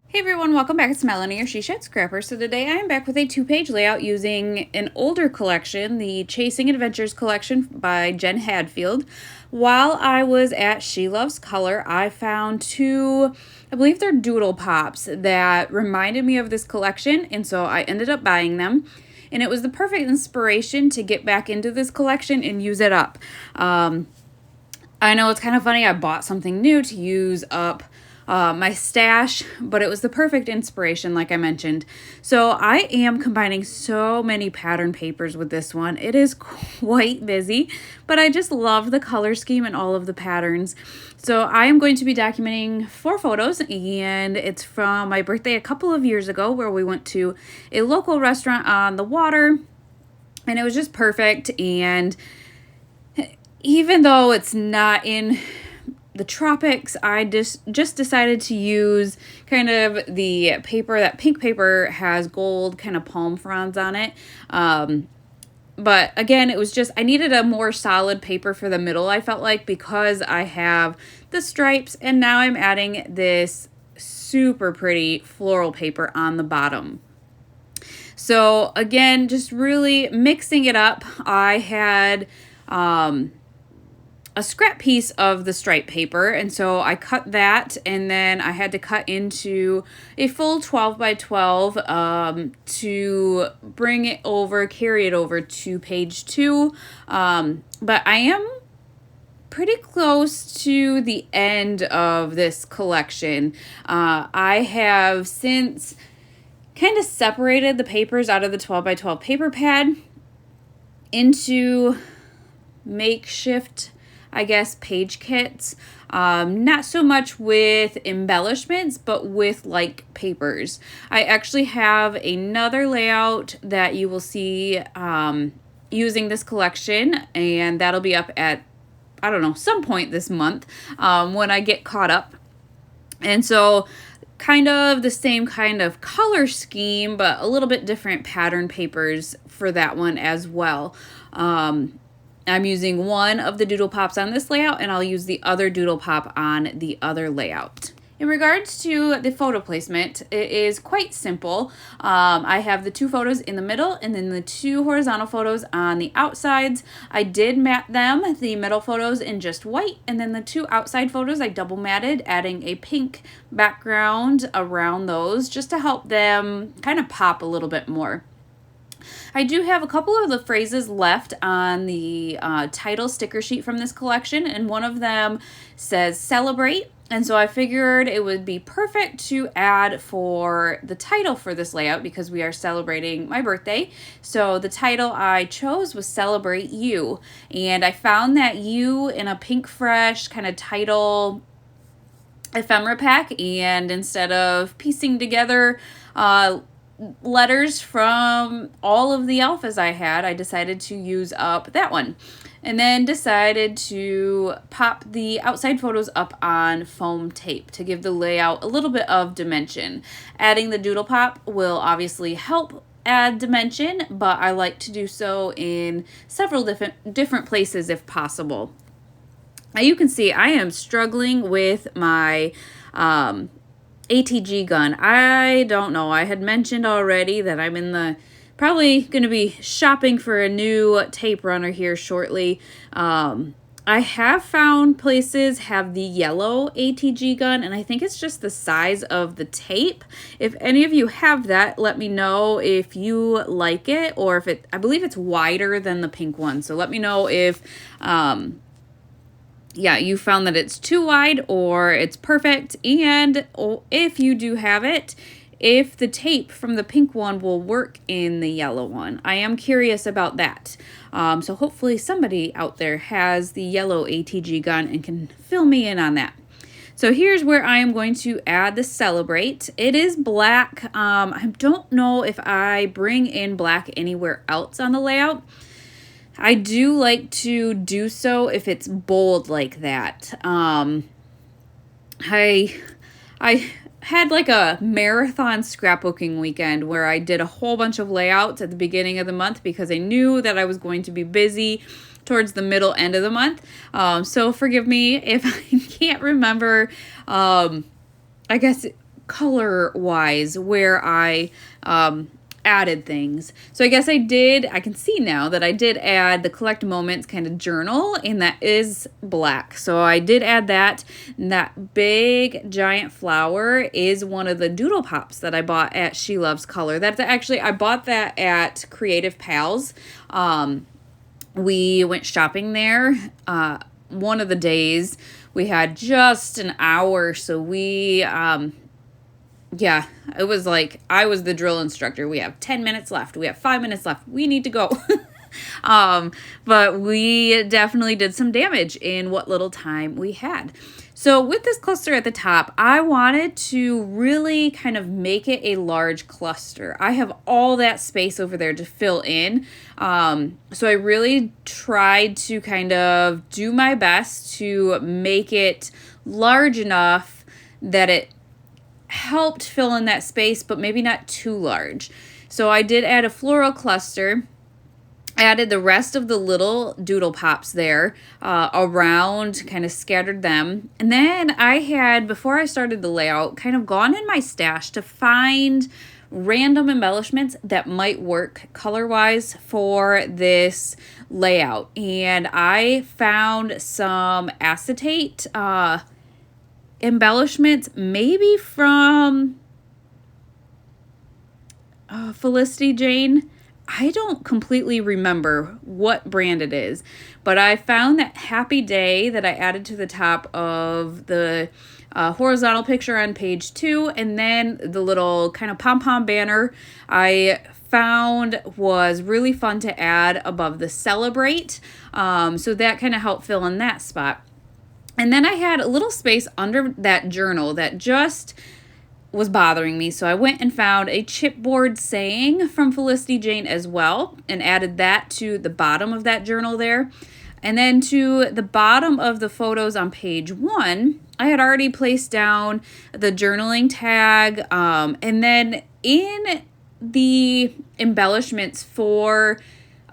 Hey everyone, welcome back. It's Melanie, your She Shed Scrapper. So today I am back with a 2-page layout using an older collection, the Chasing Adventures collection by Jen Hadfield. While I was at She Loves Color, I found two, I believe they're doodle pops that reminded me of this collection, and so I ended up buying them. And it was the perfect inspiration to get back into this collection and use it up. I know it's kind of funny, I bought something new to use up my stash, but it was the perfect inspiration, like I mentioned. So I am combining so many pattern papers with this one. It is quite busy, but I just love the color scheme and all of the patterns. So I am going to be documenting 4 photos, and it's from my birthday a couple of years ago where we went to a local restaurant on the water, and it was just perfect. And even though it's not in the tropics, I just decided to use kind of the paper. That pink paper has gold kind of palm fronds on it. But again, it was just, I needed a more solid paper for the middle, I felt like, because I have the stripes, and now I'm adding this super pretty floral paper on the bottom. So again, just really mixing it up. I had a scrap piece of the stripe paper, and so I cut that, and then I had to cut into a full 12 by 12 to bring it over, carry it over to page 2. But I am pretty close to the end of this collection. I have since kind of separated the papers out of the 12 by 12 paper pad into makeshift, I guess, page kits. Not so much with embellishments, but with like papers. I actually have another layout that you will see using this collection, and that'll be up at, I don't know, some point this month when I get caught up. And so kind of the same kind of color scheme, but a little bit different pattern papers for that one as well. I'm using one of the doodle pops on this layout, and I'll use the other doodle pop on the other layout. In regards to the photo placement, it is quite simple. I have the 2 photos in the middle and then the 2 horizontal photos on the outsides. I did matte them, the middle photos in just white, and then the 2 outside photos I double matted, adding a pink background around those just to help them kind of pop a little bit more. I do have a couple of the phrases left on the title sticker sheet from this collection, and one of them says celebrate, and so I figured it would be perfect to add for the title for this layout because we are celebrating my birthday. So the title I chose was Celebrate You, and I found that you in a Pink Fresh kind of title ephemera pack, and instead of piecing together letters from all of the alphas I had, I decided to use up that one, and then decided to pop the outside photos up on foam tape to give the layout a little bit of dimension. Adding the doodle pop will obviously help add dimension, but I like to do so in several different places if possible. Now you can see I am struggling with my ATG gun. I don't know. I had mentioned already that I'm in the probably going to be shopping for a new tape runner here shortly. I have found places have the yellow ATG gun, and I think it's just the size of the tape. If any of you have that, let me know if you like it, or if I believe it's wider than the pink one. So let me know if you found that it's too wide or it's perfect, and if you do have it, if the tape from the pink one will work in the yellow one. I am curious about that. So hopefully somebody out there has the yellow ATG gun and can fill me in on that. So here's where I am going to add the celebrate. It is black. I don't know if I bring in black anywhere else on the layout. I do like to do so if it's bold like that. I had like a marathon scrapbooking weekend where I did a whole bunch of layouts at the beginning of the month because I knew that I was going to be busy towards the middle end of the month. So forgive me if I can't remember, I guess color wise where I added things. So I guess I can see now that I did add the collect moments kind of journal, and that is black. So I did add that. And that big giant flower is one of the doodle pops that I bought at She Loves Color. That's actually, I bought that at Creative Pals. We went shopping there. One of the days we had just an hour, so we yeah, it was like I was the drill instructor. We have 10 minutes left. We have 5 minutes left. We need to go. But we definitely did some damage in what little time we had. So with this cluster at the top, I wanted to really kind of make it a large cluster. I have all that space over there to fill in. So I really tried to kind of do my best to make it large enough that it helped fill in that space, but maybe not too large. So I did add a floral cluster. I added the rest of the little doodle pops there around, kind of scattered them. And then I had, before I started the layout, kind of gone in my stash to find random embellishments that might work color-wise for this layout. And I found some acetate embellishments, maybe from Felicity Jane. I don't completely remember what brand it is, but I found that Happy Day that I added to the top of the horizontal picture on page 2, and then the little kind of pom-pom banner I found was really fun to add above the Celebrate. So that kind of helped fill in that spot. And then I had a little space under that journal that just was bothering me. So I went and found a chipboard saying from Felicity Jane as well and added that to the bottom of that journal there. And then to the bottom of the photos on page 1, I had already placed down the journaling tag. And then in the embellishments for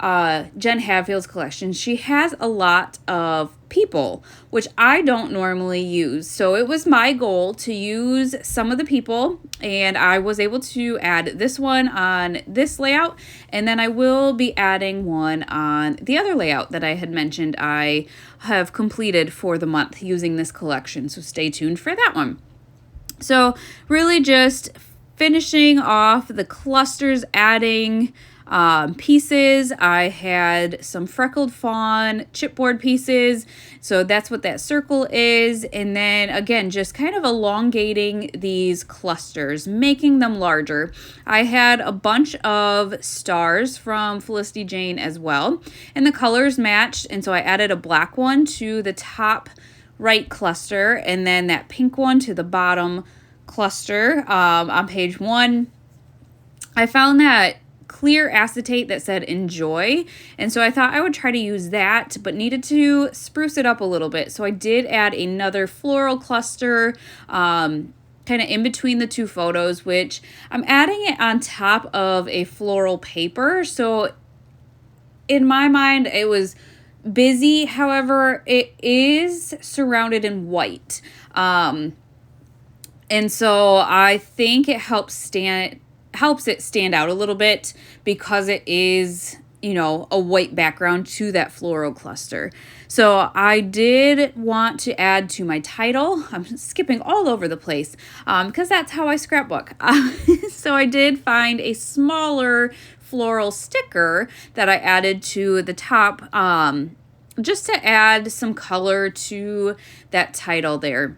Jen Hadfield's collection, she has a lot of people, which I don't normally use. So it was my goal to use some of the people, and I was able to add this one on this layout, and then I will be adding one on the other layout that I had mentioned I have completed for the month using this collection. So stay tuned for that one. So really just finishing off the clusters, adding pieces. I had some freckled fawn chipboard pieces, so that's what that circle is. And then again, just kind of elongating these clusters, making them larger. I had a bunch of stars from Felicity Jane as well, and the colors matched, and so I added a black one to the top right cluster, and then that pink one to the bottom cluster. On page 1, I found that clear acetate that said enjoy, and so I thought I would try to use that, but needed to spruce it up a little bit. So I did add another floral cluster kind of in between the two photos, which I'm adding it on top of a floral paper. So in my mind it was busy, however it is surrounded in white, and so I think it helps it stand out a little bit because it is, you know, a white background to that floral cluster. So I did want to add to my title. I'm skipping all over the place because that's how I scrapbook. So I did find a smaller floral sticker that I added to the top just to add some color to that title there.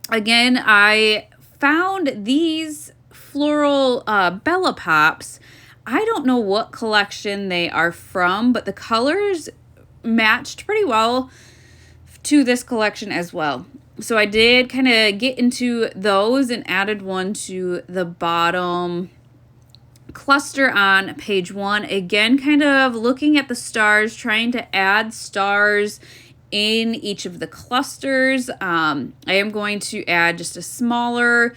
Again, I found these floral Bella Pops. I don't know what collection they are from, but the colors matched pretty well to this collection as well. So I did kind of get into those and added one to the bottom cluster on page 1. Again, kind of looking at the stars, trying to add stars in each of the clusters. I am going to add just a smaller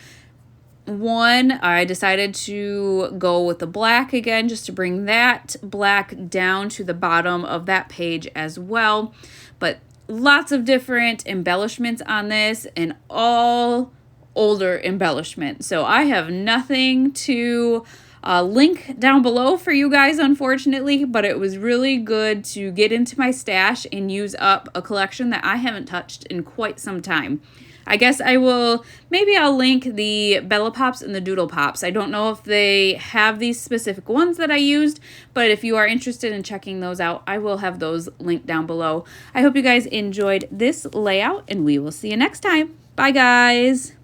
one, I decided to go with the black again, just to bring that black down to the bottom of that page as well. But lots of different embellishments on this, and all older embellishment. So I have nothing to link down below for you guys, unfortunately, but it was really good to get into my stash and use up a collection that I haven't touched in quite some time. I guess maybe I'll link the Bella Pops and the Doodle Pops. I don't know if they have these specific ones that I used, but if you are interested in checking those out, I will have those linked down below. I hope you guys enjoyed this layout, and we will see you next time. Bye, guys.